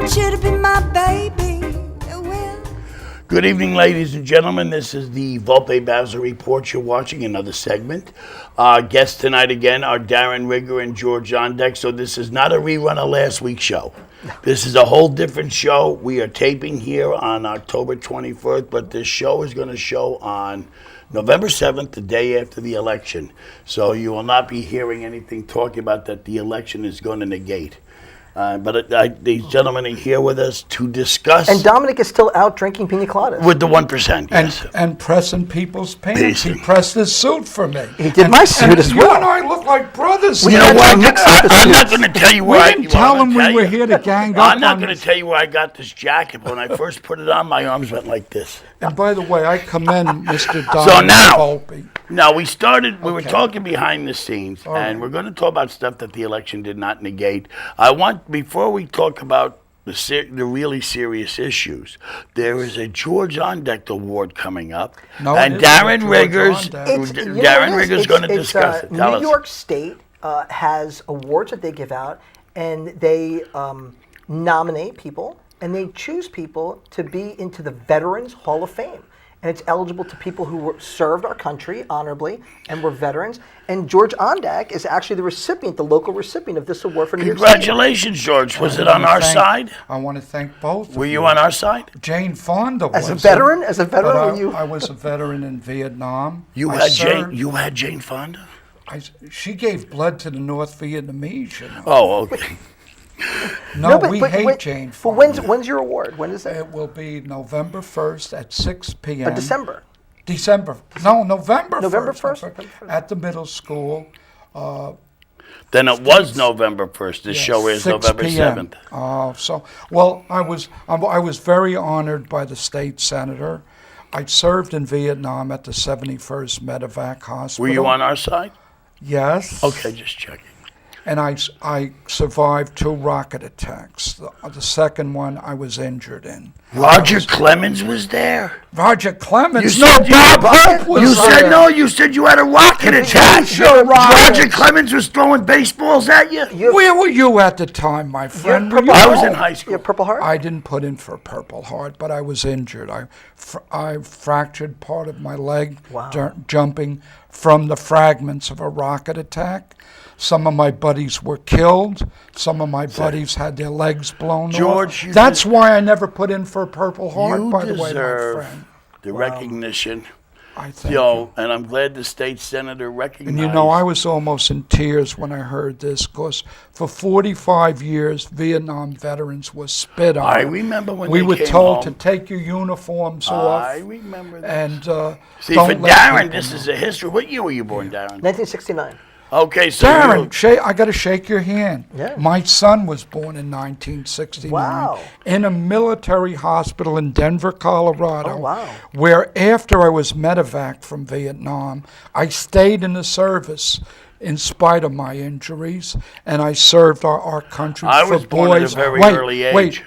want you to be my baby. Well. Good evening, ladies and gentlemen. This is the Volpe Bazzo Report. You're watching another segment. Our guests tonight again are Darren Rigger and George Ondek. So this is not a rerun of last week's show. This is a whole different show. We are taping here on October 21st, but this show is going to show on November 7th, the day after the election. So you will not be hearing anything talking about that the election is going to negate. But these gentlemen are here with us to discuss. And Dominic is still out drinking pina coladas. With the 1%, yes. And pressing people's pants. He pressed his suit for me. He did my suit as well. You and I look like brothers. Well, you know what? I'm not going to tell you where we didn't tell him we were here to gang up. I'm not going to tell you where I got this jacket. When I first put it on, my arms went like this. And by the way, I commend Mr. Volpe. So now we started. We were talking behind the scenes, and we're going to talk about stuff that the election did not negate. Before we talk about the really serious issues, there is a George Ondek Award coming up, and Darren Rigger's going to discuss it. New York State has awards that they give out, and they nominate people, and they choose people to be into the Veterans Hall of Fame. And it's eligible to people who served our country honorably and were veterans. And George Ondek is actually the recipient, the local recipient of this award for New York State. Congratulations, George. Was it on our side? I want to thank both. Were you on our side? Jane Fonda was. As a veteran, were you? I was a veteran in Vietnam. You had Jane Fonda? She gave blood to the North Vietnamese, you know. Oh, okay. No, we hate Jane Fonda. But when's your award? When is it? It will be November 1st at 6 p.m. December. November 1st. November 1st. At the middle school. Then it was November 1st. This show is November 7th. I was very honored by the state senator. I served in Vietnam at the 71st Medevac Hospital. Were you on our side? Yes. Okay, just checking. And I survived 2 rocket attacks. The second one I was injured in. Roger Clemens was there. Roger Clemens? You said you said you had a rocket attack. Roger Clemens was throwing baseballs at you? Where were you at the time, my friend? I was in high school. You have Purple Heart? I didn't put in for Purple Heart, but I was injured. I fractured part of my leg jumping from the fragments of a rocket attack. Some of my buddies were killed. Some of my buddies had their legs blown off. That's why I never put in for Purple Heart, by the way, my friend. The recognition. I thank you. And I'm glad the state senator recognized. And I was almost in tears when I heard this, because for 45 years, Vietnam veterans were spit on. I remember when we they were came told home. to take your uniforms off. I remember that. And see, for Darren, this is a history. What year were you born, Darren? 1969. Okay, so Darren, I got to shake your hand. Yeah. My son was born in 1969 in a military hospital in Denver, Colorado. Oh, wow. Where after I was medevaced from Vietnam, I stayed in the service in spite of my injuries, and I served our country for boys. I was born at a very early age.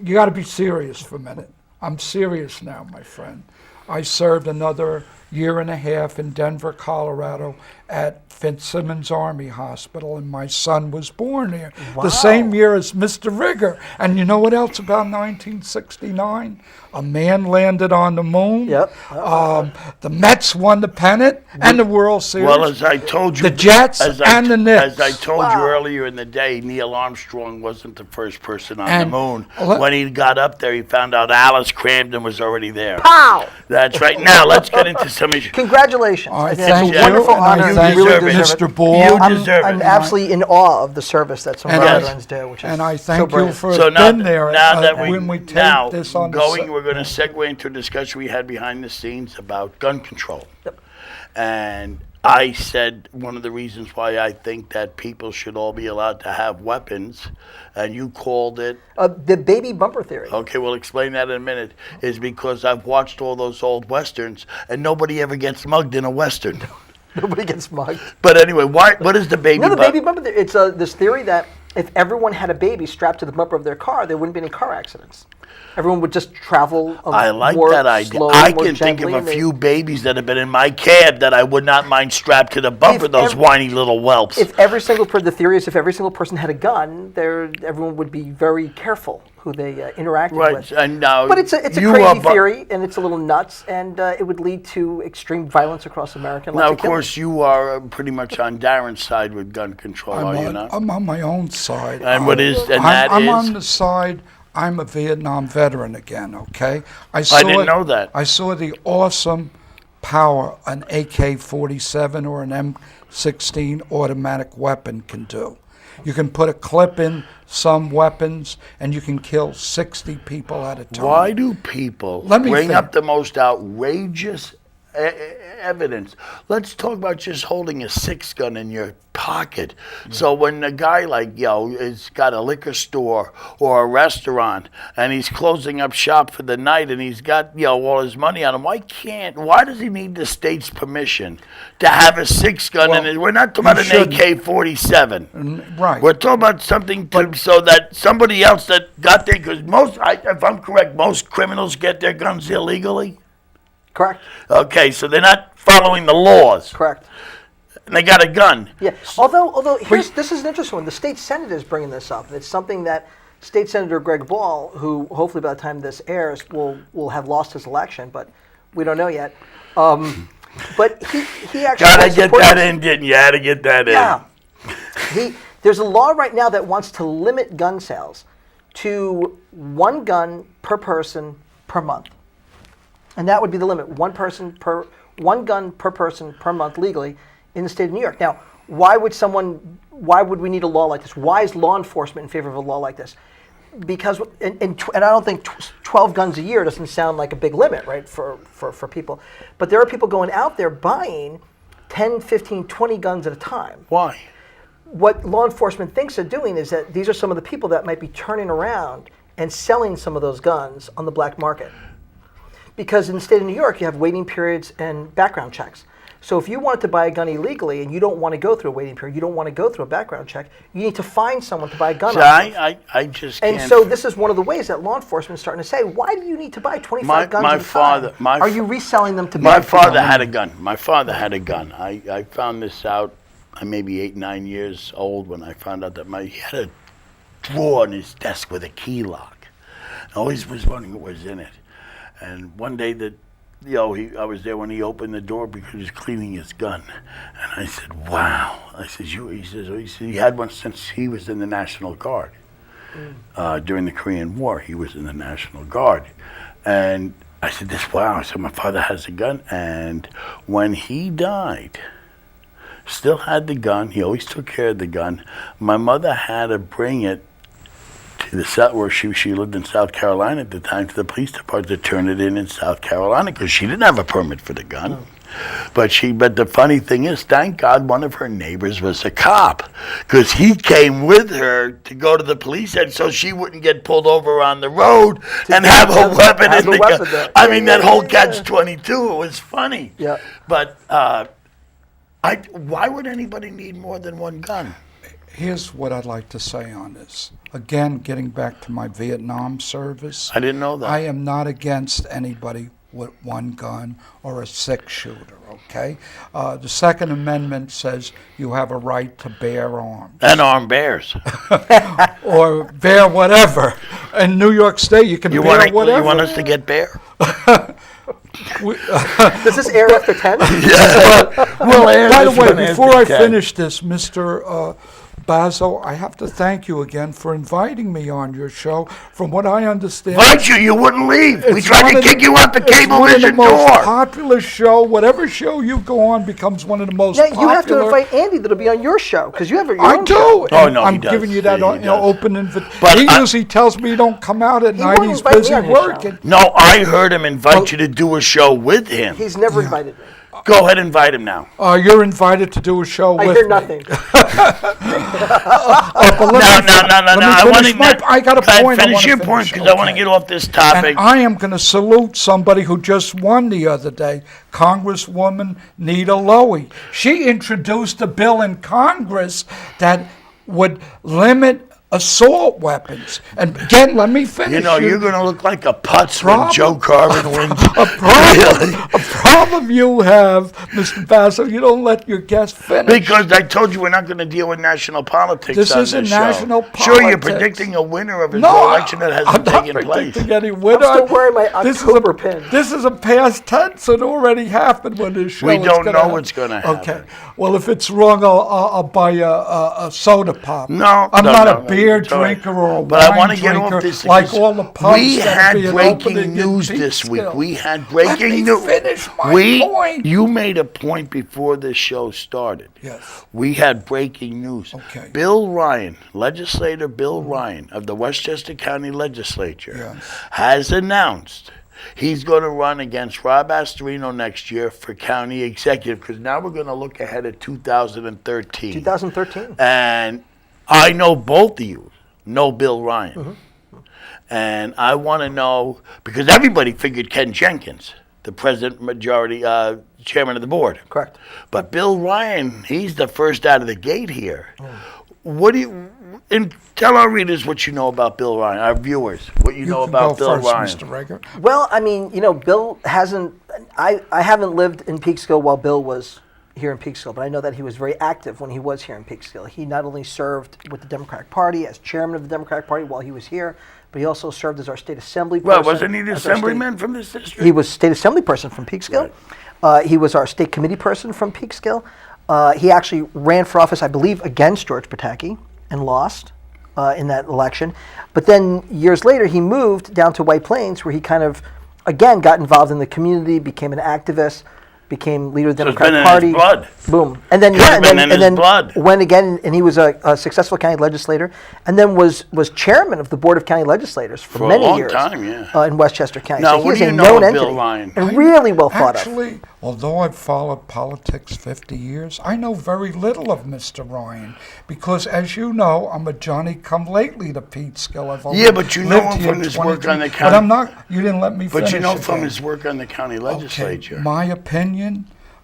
You got to be serious for a minute. I'm serious now, my friend. I served another year and a half in Denver, Colorado at Fitzsimmons Army Hospital, and my son was born there the same year as Mr. Rigger. And you know what else about 1969? A man landed on the moon. Yep. The Mets won the pennant and the World Series. Well, as I told you, the Jets and the Knicks. As I told you earlier in the day, Neil Armstrong wasn't the first person on the moon. When he got up there, he found out Alice Cramden was already there. Pow! That's right. Now let's get into some issues. Congratulations! Thank it's a wonderful honor. Thank you really you, deserve Mr. Ball. I'm absolutely in awe of the service that some veterans do, which is and I thank you for being there. Now that when we take this on we're going to segue into a discussion we had behind the scenes about gun control. Yep. And I said one of the reasons why I think that people should all be allowed to have weapons, and you called it the baby bumper theory. Okay, we'll explain that in a minute. Is because I've watched all those old westerns, and nobody ever gets mugged in a western. Nobody gets mugged. But anyway, what is the baby bumper? No, the baby bumper theory. It's this theory that if everyone had a baby strapped to the bumper of their car, there wouldn't be any car accidents. Everyone would just travel. I like more that idea. slowly, I more can think of gently, a and they- few babies that have been in my cab that I would not mind strapped to the bumper, If those ev- whiny little whelps. If every single the theory is if every single person had a gun, everyone would be very careful who they interacted Right, with. and now But it's a you crazy are bu- theory, and it's a little nuts, and it would lead to extreme violence across America. And Now, lots of killings. course, you are pretty much on Darren's side with gun control, are you not? I'm on my own side. And what is, and that I'm is? on the side. I'm a Vietnam veteran again. Okay, I didn't know that. I saw the awesome power an AK-47 or an M16 automatic weapon can do. You can put a clip in some weapons, and you can kill 60 people at a time. Why do people Let me bring think. up the most outrageous evidence? Let's talk about just holding a 6-gun in your pocket. So when a guy like, has got a liquor store or a restaurant and he's closing up shop for the night and he's got, all his money on him, why does he need the state's permission to have a 6-gun? Well, And we're not talking about you an AK-47. Right. We're talking about something so that somebody else that got there, because if I'm correct, most criminals get their guns illegally. Correct. Okay, so they're not following the laws. Correct. And they got a gun. Yeah. Although this is an interesting one. The state senate is bringing this up, and it's something that State Senator Greg Ball, who hopefully by the time this airs will have lost his election, but we don't know yet. But he actually Gotta get supports that this. in, didn't you? Had to get that in. Yeah. There's a law right now that wants to limit gun sales to 1 gun per person per month. And that would be the limit, 1 gun per person per month legally in the state of New York. Now, why would we need a law like this? Why is law enforcement in favor of a law like this? Because, and I don't think 12 guns a year doesn't sound like a big limit, right, for people. But there are people going out there buying 10, 15, 20 guns at a time. Why? What law enforcement thinks they're doing is that these are some of the people that might be turning around and selling some of those guns on the black market. Because in the state of New York, you have waiting periods and background checks. So if you wanted to buy a gun illegally and you don't want to go through a waiting period, you don't want to go through a background check, you need to find someone to buy a gun. So I just can't. And so this is one of the ways that law enforcement is starting to say, why do you need to buy 25 guns at a time? Are you reselling them to My bad people? father had a gun. My father had a gun. I found this out. I'm maybe 8, 9 years old when I found out that he had a drawer on his desk with a key lock. I always was wondering what was in it. And one day I was there when he opened the door because he was cleaning his gun. And I said, wow. I said, he says, he had one since he was in the National Guard. During the Korean War, he was in the National Guard. And I said, wow. I said, my father has a gun. And when he died, still had the gun. He always took care of the gun. My mother had to bring it to the South, where she lived in South Carolina at the time, to the police department to turn it in South Carolina because she didn't have a permit for the gun. Oh. But the funny thing is, thank God one of her neighbors was a cop, because he came with her to go to the police, and so she wouldn't get pulled over on the road and have a weapon in the gun. I mean, that whole catch-22, it was funny. Yeah. But why would anybody need more than 1 gun? Here's what I'd like to say on this. Again, getting back to my Vietnam service. I didn't know that. I am not against anybody with 1 gun or a 6-shooter, okay? The Second Amendment says you have a right to bear arms. And armed bears. Or bear whatever. In New York State, you can bear whatever. You want us to get bear? Does this air after 10? Well, by the way, before I finish this, Mr. Bazzo, I have to thank you again for inviting me on your show. From what I understand, Invite you wouldn't leave. We tried to kick you out the It's one of the Cablevision most door. popular show. Whatever show you go on becomes one of the most Now, popular. you have to invite Andy that'll be on your show, because you have your I own do. show. Oh, and no, he I'm does. giving you that Yeah, he does. open invitation. But He I- usually tells me don't come out at night. won't He's invite me busy on his show. working. No, I heard him invite you to do a show with him. He's never invited me. Go ahead, invite him now. You're invited to do a show I with hear me. nothing. I got a point. Finish your point, because I want to get off this topic. And I am going to salute somebody who just won the other day, Congresswoman Nita Lowey. She introduced a bill in Congress that would limit assault weapons. And again, let me finish. You know, you're going to look like a putz when Joe Carvin wins. A problem you have, Mr. Bazzo, you don't let your guest finish. Because I told you we're not going to deal with national politics This on isn't this show. national Sure, you're politics. predicting a winner of an No, election that hasn't I'm not taken place. predicting any winner. I'm still wearing my October pin. This is a past tense. It already happened when this show We is don't gonna know happen. what's going to happen. Okay. Well, if it's wrong, I'll buy a soda pop. No, I'm no, not no, a beer it's all right. drinker or a But I wine want to get drinker off this like because all the pubs we that had are being breaking opened in news this week. Peekskill. We had Let breaking me news. finish my point. You made a point before this show started. Yes. We had breaking news. Okay. Bill Ryan, legislator Bill Ryan of the Westchester County Legislature, Yes. has announced he's going to run against Rob Astorino next year for county executive, because now we're going to look ahead at 2013. 2013. And I know both of you know Bill Ryan. And I want to know, because everybody figured Ken Jenkins, the president majority chairman of the board. Correct. But Bill Ryan, he's the first out of the gate here. What do you, and tell our readers what you know about Bill Ryan, our viewers, what you know can about go Bill first, Ryan. Mr. Rager. Well, I mean, you know, Bill hasn't. I haven't lived in Peekskill while Bill was here in Peekskill, but I know that he was very active when he was here in Peekskill. He not only served with the Democratic Party as chairman of the Democratic Party while he was here, but he also served as our state assembly person. Well, wasn't he the as our state- assemblyman from this district? He was state assembly person from Peekskill. He was our state committee person from Peekskill. He actually ran for office, I believe, against George Pataki and lost in that election. But then years later, he moved down to White Plains, where he kind of, again, got involved in the community, became an activist, became leader of the So it's Democratic been Party. in his blood. Boom. And then, Could've yeah, and been then, in and his then blood. went again, and he was a successful county legislator, and then was chairman of the Board of County Legislators for For a many long years time, yeah. in Westchester County. Now, so what he do is you a know known of Bill entity Ryan? and really well thought of. Actually, although I've followed politics 50 years, I know very little of Mr. Ryan because, as you know, I'm a Johnny-come-lately to Peekskill. I've only Yeah, but you know lived him here from his work 23 on the But county. I'm not. You didn't let me finish. But you know from again. his work on the county legislature. Okay, my opinion.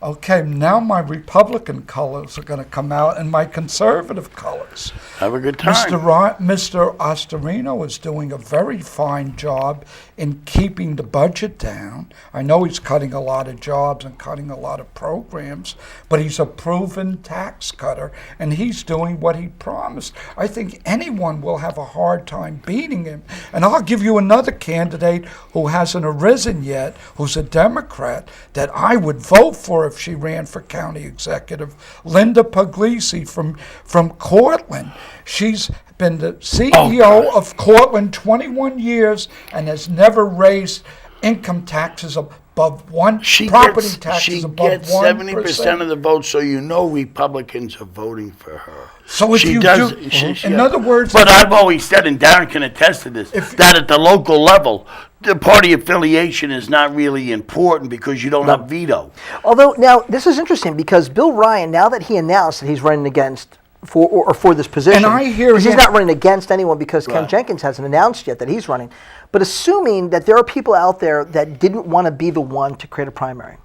Okay, now my Republican colors are going to come out and my conservative colors. Have a good time. Mr. Astorino is doing a very fine job in keeping the budget down. I know he's cutting a lot of jobs and cutting a lot of programs, but he's a proven tax cutter, and he's doing what he promised. I think anyone will have a hard time beating him. And I'll give you another candidate who hasn't arisen yet, who's a Democrat, that I would vote for if she ran for county executive, Linda Puglisi from Cortland. She's been the CEO of Cortland 21 years and has never raised income taxes above one, property taxes above 1%. She gets 70% of the vote, so you know Republicans are voting for her. So if She you does- do, she- in other words, But I've always said, and Darren can attest to this, that at the local level, the party affiliation is not really important because you don't have veto. Although now this is interesting because Bill Ryan, now that he announced that he's running against for this position, And I hear 'cause he's him- not running against anyone because Ken Right. Jenkins hasn't announced yet that he's running. But assuming that there are people out there that didn't want to be the one to create a primary,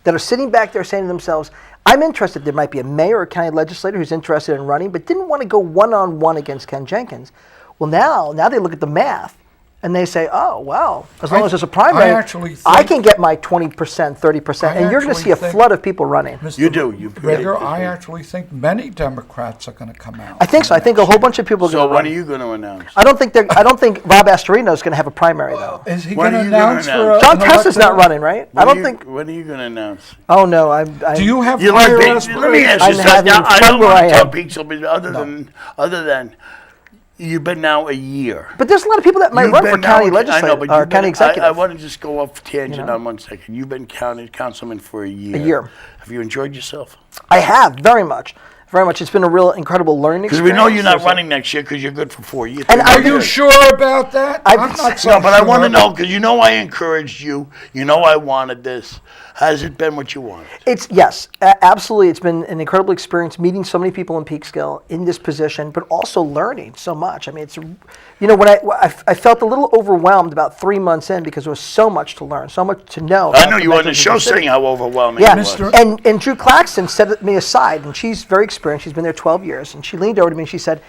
that are sitting back there saying to themselves, I'm interested, there might be a mayor or county legislator who's interested in running, but didn't want to go one-on-one against Ken Jenkins. Well, now they look at the math and they say, oh, wow, as long as there's a primary, actually I think- can get my 20%, 30%, and you're going to see a actually think- flood of people running. Mr. You do. You Rigger, I actually think many Democrats are going to come out. I think so. I think a whole bunch of people are So going to when run. are you going to announce? I don't think Rob Astorino is going to have a primary, though. Is he When going to are you gonna announce for announce? John an Testa's not electoral- running, right? I don't think. When are you going to announce? Oh, no. I Do you have You like higher being, aspirations? let me ask you I'm something. having Now, I fun don't where want I to am. talk pizza, but other than you've been now a year. But there's a lot of people that might You've run for been now county I know, legislator but or you've county been, executive. I want to just go off tangent You know? on 1 second. You've been councilman for a year. A year. Have you enjoyed yourself? I have very much, very much. It's been a real incredible learning Because experience. we know you're not There's a- running next year because you're good for 4 years. And Three I Are more you years. sure about that? I- I'm not so No, but I sure. want to know because you know I encouraged you. You know I wanted this. Has it been what you wanted? It's yes, absolutely. It's been an incredible experience meeting so many people in Peekskill in this position, but also learning so much. I mean, it's when I felt a little overwhelmed about 3 months in because there was so much to learn, so much to know. I about know the you were on the mechanisms show of the city. saying how overwhelming Yeah, it was. Mr. and Drew Claxton set me aside, and she's very experienced. She's been there 12 years, and she leaned over to me and she said,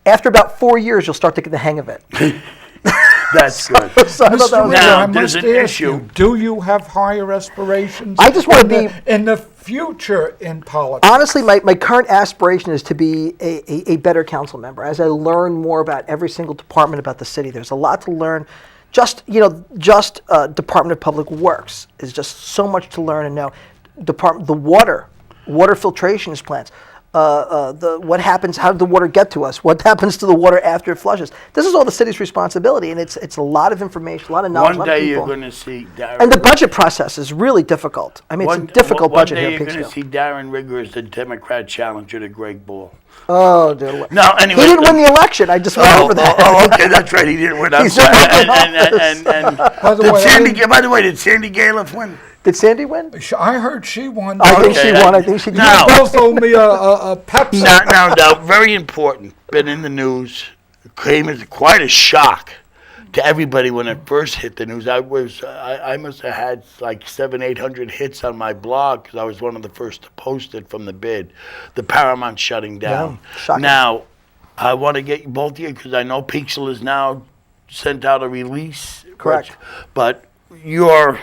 After about 4 years, you'll start to get the hang of it. That's good. So I thought that Mr. was Ritter, Now, I there's must an ask issue. you, do you have higher aspirations? I just wanna be- in the future in politics. Honestly, my current aspiration is to be a better council member. As I learn more about every single department about the city, there's a lot to learn. Just Department of Public Works is just so much to learn and know. The water filtration plants. What happens? How did the water get to us? What happens to the water after it flushes? This is all the city's responsibility, and it's a lot of information, a lot of knowledge, One a lot of day people. you're going to see Darren. And the budget process is really difficult. I mean, it's a difficult budget here One at day you're going to Peekskill. see Darren Rigger as the Democrat challenger to Greg Ball. Oh, dear. No, anyway. He didn't win the election. I just went over that. Okay, that's right. He didn't win. I'm He's sorry. not And By the did way, by the way, did Sandy Galiff win? Did Sandy win? I heard she won. I think Okay, she won. I think she did. now- You both owe me a Pepsi. Now, very important. Been in the news. Came as quite a shock to everybody when it first hit the news. I must have had like 700-800 hits on my blog because I was one of the first to post it from the bid. The Paramount shutting down. Yeah, shocking. Now, I want to get both of you because I know Peekskill has now sent out a release. Correct. But your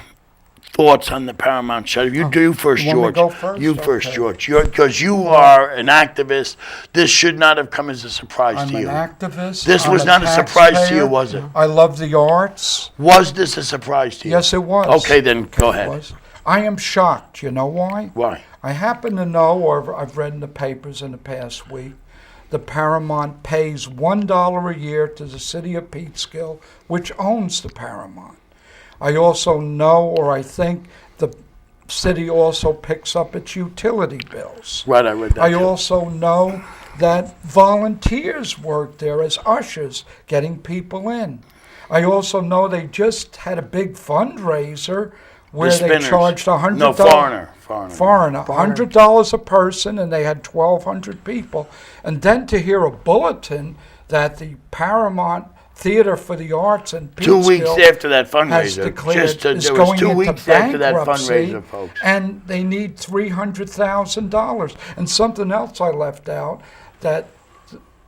thoughts on the Paramount shutting? You do first, You want me to George. go first? You first, Okay. George. Because you are an activist. This should not have come as a surprise I'm to an you. activist. This I'm was not a surprise to you, taxpayer. was it? I love the arts. Was this a surprise to you? Yes, it was. Okay, then go It ahead. was. I am shocked. You know why? Why? I happen to know, or I've read in the papers in the past week, the Paramount pays $1 a year to the city of Peekskill, which owns the Paramount. I also know, or I think, the city also picks up its utility bills. Right, I read that. I too. also know that volunteers work there as ushers, getting people in. I also know they just had a big fundraiser where The they spinners. charged $100. No, foreigner. Foreigner, $100 a person, and they had 1,200 people. And then to hear a bulletin that the Paramount Theater for the Arts in Peekskill 2 weeks after that has fundraiser. declared is it was going 2 into weeks after that bankruptcy, fundraiser, folks. and they need $300,000. And something else I left out, that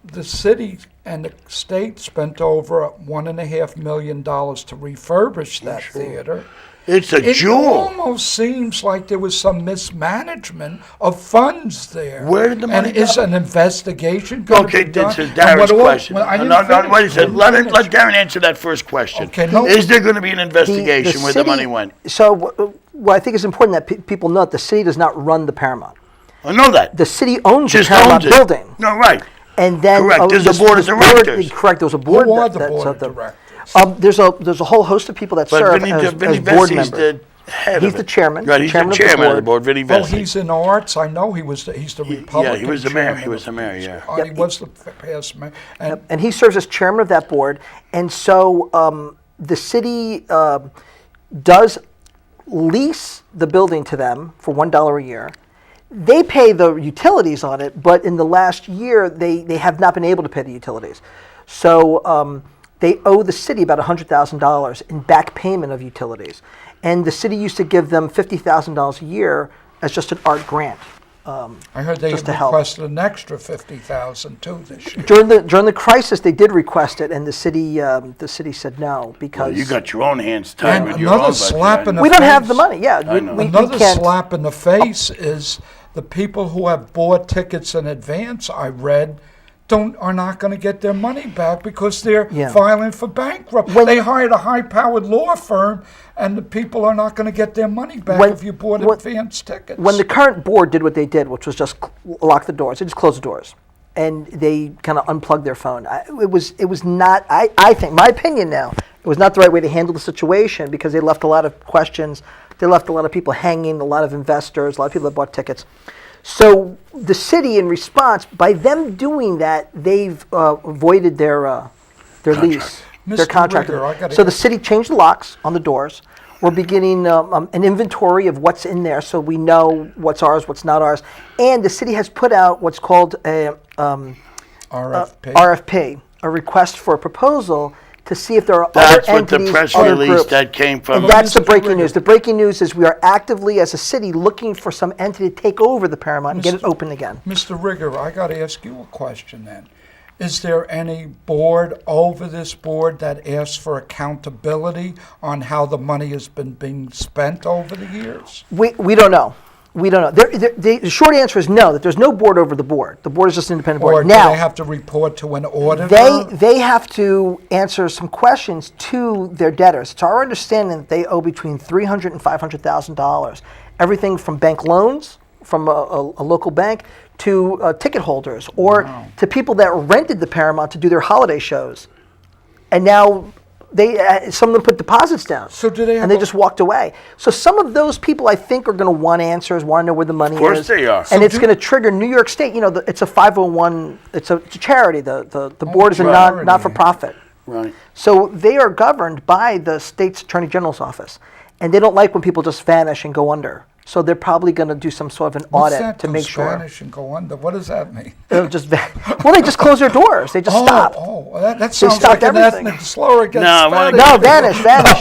the city and the state spent over $1.5 million to refurbish that theater. It's a It jewel. almost seems like there was some mismanagement of funds there. Where did the money And is go? an investigation going Okay, to be done? this is And Darren's what- question. well, I didn't No, finish. wait a second. I Let didn't let finish. Darren answer that first question. Okay, no. Is there going to be an investigation where the city- money went? So, what I think is important that people know, the city does not run the Paramount. I know that. The city owns Just the Paramount owns it. building. No, right. And then Correct. There's a this- board of this directors. Correct. There was a board. Who are that- the that's board at of directors? There's a whole host of people that But serve Vinny, as Vinny board Vessi's members. the head He's of the it. chairman. Right, he's chairman the of the chairman of the board. board, Vinny Oh, Vessi. he's in arts. I know he's the Republican. he was the mayor. chairman He was of the mayor, yeah. Peekskill. He was the past mayor. And And he serves as chairman of that board. And so the city does lease the building to them for $1 a year. They pay the utilities on it, but in the last year, they have not been able to pay the utilities. So they owe the city about $100,000 in back payment of utilities. And the city used to give them $50,000 a year as just an art grant. I heard they just to help. requested an extra $50,000 too this year. During the crisis, they did request it, and the city said no because You got your own hands tied And with your own another budget. slap in the we don't have face. the money. Yeah, I know. we Another can't. slap in the face is the people who have bought tickets in advance, I read, are not going to get their money back because they're Yeah. filing for bankruptcy. When- They hired a high-powered law firm, and the people are not going to get their money back if you bought advance tickets. When the current board did what they did, which was just lock the doors, they just closed the doors, and they kind of unplugged their phone. It was not. I think my opinion now. It was not the right way to handle the situation because they left a lot of questions. They left a lot of people hanging. A lot of investors. A lot of people that bought tickets. So the city, in response, by them doing that, they've voided their lease, their Mr. contract. Rigger, I gotta So the ask- city changed the locks on the doors. We're beginning an inventory of what's in there, so we know what's ours, what's not ours. And the city has put out what's called a RFP, a request for a proposal to see if there are That's other what the entities, press other release groups. that came from. And that's the Mr. breaking Rigger. news. The breaking news is we are actively, as a city, looking for some entity to take over the Paramount and get it open again. Mr. Rigger, I got to ask you a question then. Is there any board over this board that asks for accountability on how the money has been being spent over the years? We don't know. We don't know. The short answer is no, that there's no board over the board. The board is just an independent board. Or do Now, they have to report to an auditor? they have to answer some questions to their debtors. It's our understanding that they owe between $300,000 and $500,000. Everything from bank loans, from a local bank, to ticket holders, or to people that rented the Paramount to do their holiday shows. And now some of them put deposits down. So do they have and they a- just walked away. So some of those people, I think, are going to want answers, want to know where the money is. Of course they are. And it's going to trigger New York State. You know, it's a 501. It's a charity. The board is a charity. not-for-profit. Right. So they are governed by the state's attorney general's office, and they don't like when people just vanish and go under. So they're probably going to do some sort of an What's audit that, to go make sure. Spanish and go under? What does that mean? They'll just well, they just close their doors. They just stop. Oh, that sounds stopped like an everything. ethnic slur against No, Spanish. No, vanish. No, That's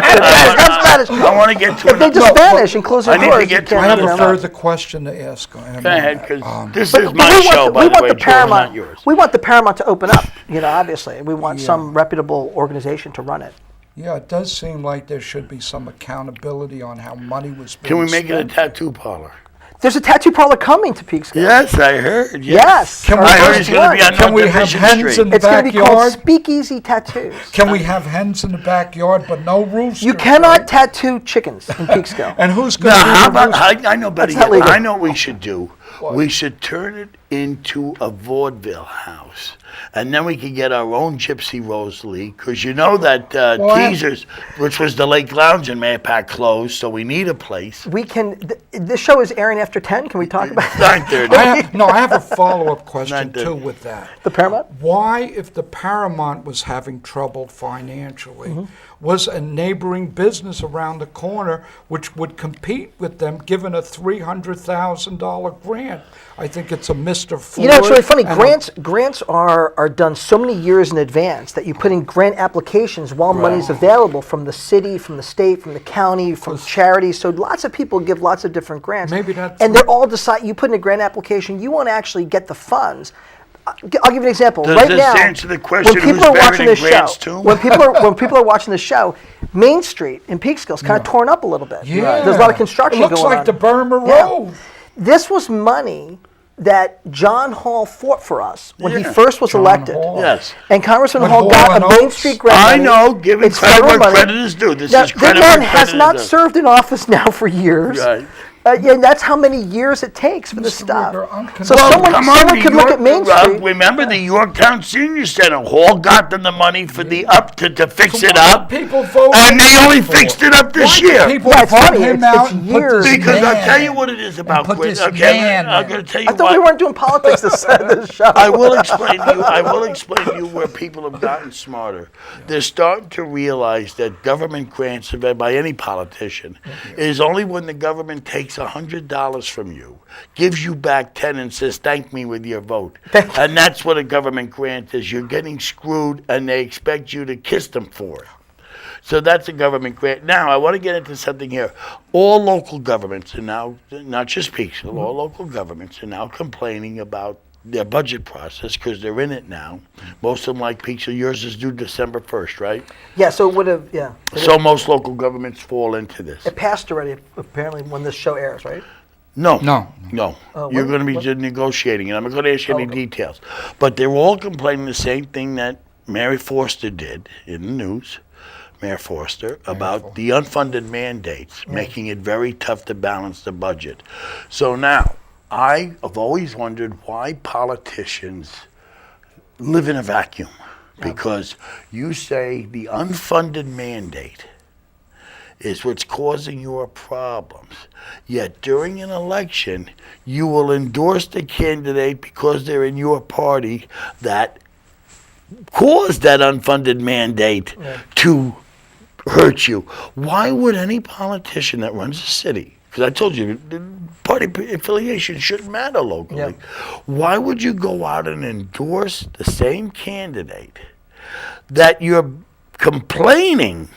Spanish. I want to get to If they just another. vanish and close their I need to doors, get you to can't I have do a that. further question to ask. Go ahead, because this But is we my want show, by the way, George, not yours. We want the Paramount to open up. You know, obviously, we want some reputable organization to run it. Yeah, it does seem like there should be some accountability on how money was being Can we make it a spent. tattoo parlor? There's a tattoo parlor coming to Peekskill. Yes, I heard. Yes. Can Our we- I heard first it's going to be one. on Can we North have Division hens Street. in It's going to be called backyard? Speakeasy Tattoos. Can we have hens in the backyard but no roosters? You cannot tattoo chickens in Peekskill. And who's Now, going to how do the about, roosters? I know better That's not yet. legal. I know what we should do. We should turn it into a vaudeville house. And then we could get our own Gypsy Rose League, because you know that Why? Teasers, which was the Lake Lounge in Mayapack, closed, so we need a place. We can. This show is airing after 10. Can we talk about 9:30. I have a follow-up question 9:30. too with that. the Paramount? Why, if the Paramount was having trouble financially, was a neighboring business around the corner which would compete with them given a $300,000 grant? I think it's a Mr. Ford. You know, it's really funny. and Grants are done so many years in advance that you put in grant applications while money's available from the city, from the state, from the county, from charities. So lots of people give lots of different grants. Maybe that's and they're all decide. You put in a grant application, you won't actually get the funds. I'll give you an example. Does right this now, answer the question, when people who's are better watching than this show, grants too? when people are watching this show, Main Street in Peekskill is kind of torn up a little bit. Yeah. There's a lot of construction It looks going like on. the Burma Yeah. Road. This was money that John Hall fought for us when he Yeah. first was John elected. Hall. Yes. And Congressman When Hall Hall got and a Main Oates- Street grant. I money. know, give It's credit federal where money. credit is due. This Now, is credit that man where has credit not is due. served in office now for years. Right. Yeah, that's how many years it takes for this Mr. stuff. Rigger, I'm So convinced- someone could look at Main Street. Remember the Yorktown Senior Center? Hall got them the money for the to fix it Why up, did people vote and they only for fixed it up this Why did year. people Yeah, it's vote funny. him It's out and put years. this Because I'll man tell you what it is about put Quinn. this Okay, man I'm there. going to tell you I thought we why. weren't doing politics this show. I will explain to you. I will explain to you where people have gotten smarter. They're starting to realize that government grants by any politician is only when the government takes $100 from you, gives you back 10, and says, "Thank me with your vote." And that's what a government grant is. You're getting screwed, and they expect you to kiss them for it. So that's a government grant. Now, I want to get into something here. All local governments are now, not just Peekskill, all local governments are now complaining about their budget process because they're in it now. Most of them, like Peekskill, yours is due December 1st, right? Yeah, so it would have, yeah. So most local governments fall into this. It passed already, apparently, when this show airs, right? No. No. You're going to be negotiating, and I'm not going to ask you any details. But they're all complaining the same thing that Mary Forster did in the news, Mayor Forster, about the unfunded mandates, making it very tough to balance the budget. So now, I have always wondered why politicians live in a vacuum. Because you say the unfunded mandate is what's causing your problems. Yet during an election, you will endorse the candidate because they're in your party that caused that unfunded mandate to hurt you. Why would any politician that runs a city, because I told you, the party affiliation shouldn't matter locally. Why would you go out and endorse the same candidate that you're complaining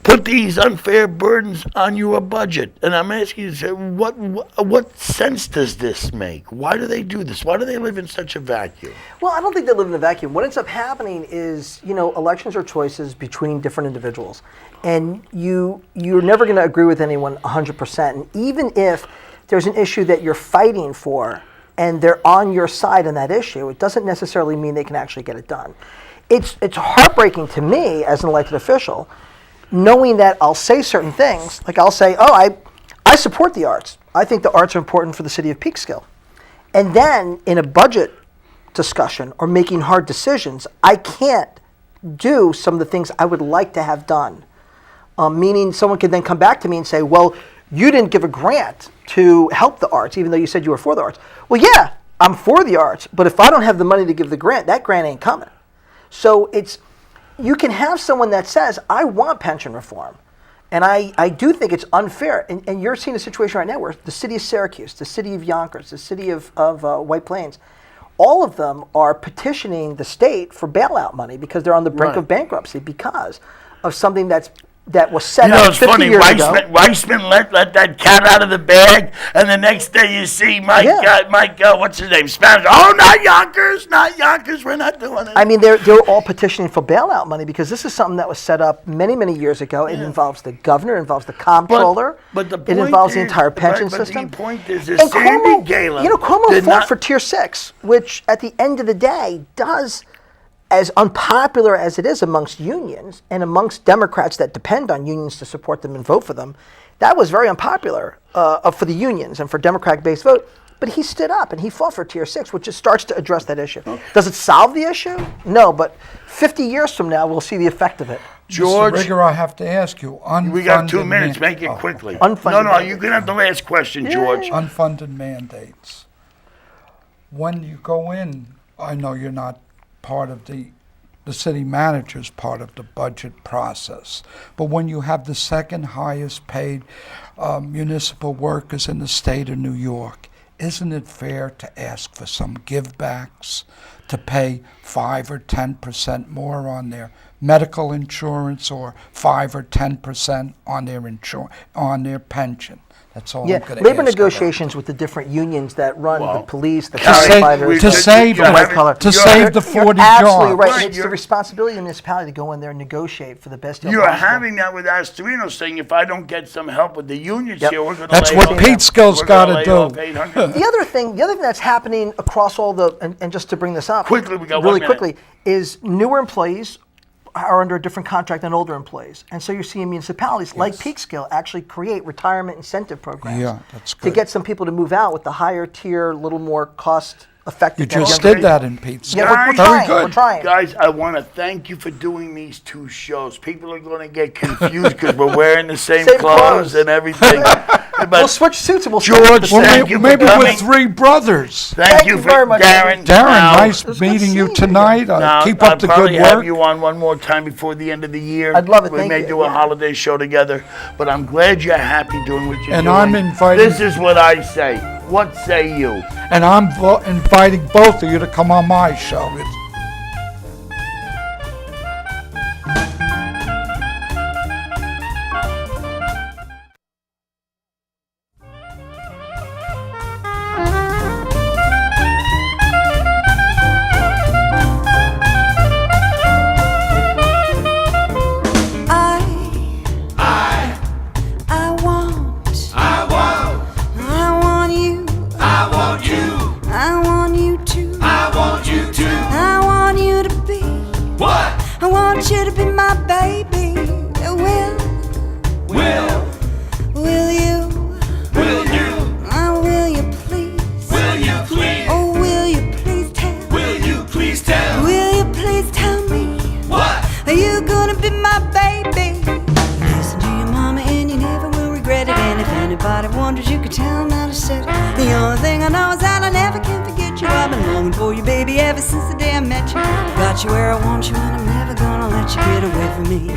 put these unfair burdens on your budget. And I'm asking you, sir, what sense does this make? Why do they do this? Why do they live in such a vacuum? Well, I don't think they live in a vacuum. What ends up happening is, elections are choices between different individuals. And you're never going to agree with anyone 100%. And even if there's an issue that you're fighting for and they're on your side on that issue, it doesn't necessarily mean they can actually get it done. It's heartbreaking to me as an elected official, knowing that I'll say certain things, like I'll say, I support the arts. I think the arts are important for the city of Peekskill. And then in a budget discussion or making hard decisions, I can't do some of the things I would like to have done. Meaning someone could then come back to me and say, well, you didn't give a grant to help the arts, even though you said you were for the arts. Well, yeah, I'm for the arts, but if I don't have the money to give the grant, that grant ain't coming. So you can have someone that says, I want pension reform. And I do think it's unfair. And you're seeing a situation right now where the city of Syracuse, the city of Yonkers, the city of White Plains, all of them are petitioning the state for bailout money because they're on the brink of bankruptcy because of something that was set up 50 years ago. Weissman let that cat out of the bag, and the next day you see Mike, what's his name, Spanish, not Yonkers, we're not doing it. I mean, they're all petitioning for bailout money because this is something that was set up many, many years ago. It involves the governor, it involves the comptroller, but it involves the entire pension system. The point is, and Cuomo fought for Tier 6, which at the end of the day does, as unpopular as it is amongst unions and amongst Democrats that depend on unions to support them and vote for them, that was very unpopular for the unions and for Democratic-based vote. But he stood up and he fought for Tier 6, which just starts to address that issue. Okay. Does it solve the issue? No, but 50 years from now, we'll see the effect of it. George, Mr. Rigger, I have to ask you. We got 2 minutes. Make it quickly. No, you can have the last question, George. Unfunded mandates. When you go in, I know you're not part of the city manager's part of the budget process. But when you have the second highest paid municipal workers in the state of New York, isn't it fair to ask for some givebacks to pay 5 or 10% more on their medical insurance or 5 or 10% on their pension? That's all I'm going to ask. Labor negotiations with the different unions that run the police, the to save the 40 jobs. Absolutely right. And it's the responsibility of the municipality to go in there and negotiate for the best deal possible. You're having that with Astorino saying, if I don't get some help with the unions here, we're going to That's what Peekskill's got to do. The other thing that's happening across all and just to bring this up quickly, we got really quickly, is newer employees are under a different contract than older employees. And so you're seeing municipalities like Peekskill actually create retirement incentive programs to get some people to move out with the higher tier, little more cost effective. You just did that in Peekskill. Yeah, we're trying. Guys, I want to thank you for doing these 2 shows. People are going to get confused because we're wearing the same clothes and everything. We'll switch suits and we'll George, maybe we're 3 brothers. Thank you very much, Darren. Darren, nice meeting you tonight. Keep up the good work. I'll probably have you on one more time before the end of the year. I'd love it. We may do a holiday show together, but I'm glad you're happy doing what you're doing. And I'm inviting. This is what I say. What say you? And I'm inviting both of you to come on my show. You to be my baby. Will you? Will you please? Oh, will you please tell? Will you please tell me? What? Are you gonna be my baby? Listen to your mama and you never will regret it. And if anybody wonders, you could tell them how to set it. The only thing I know is that I never can forget you. I've been longing for you, baby, ever since the day I met you. Got you where I want you and I'm never gonna let you get away from me.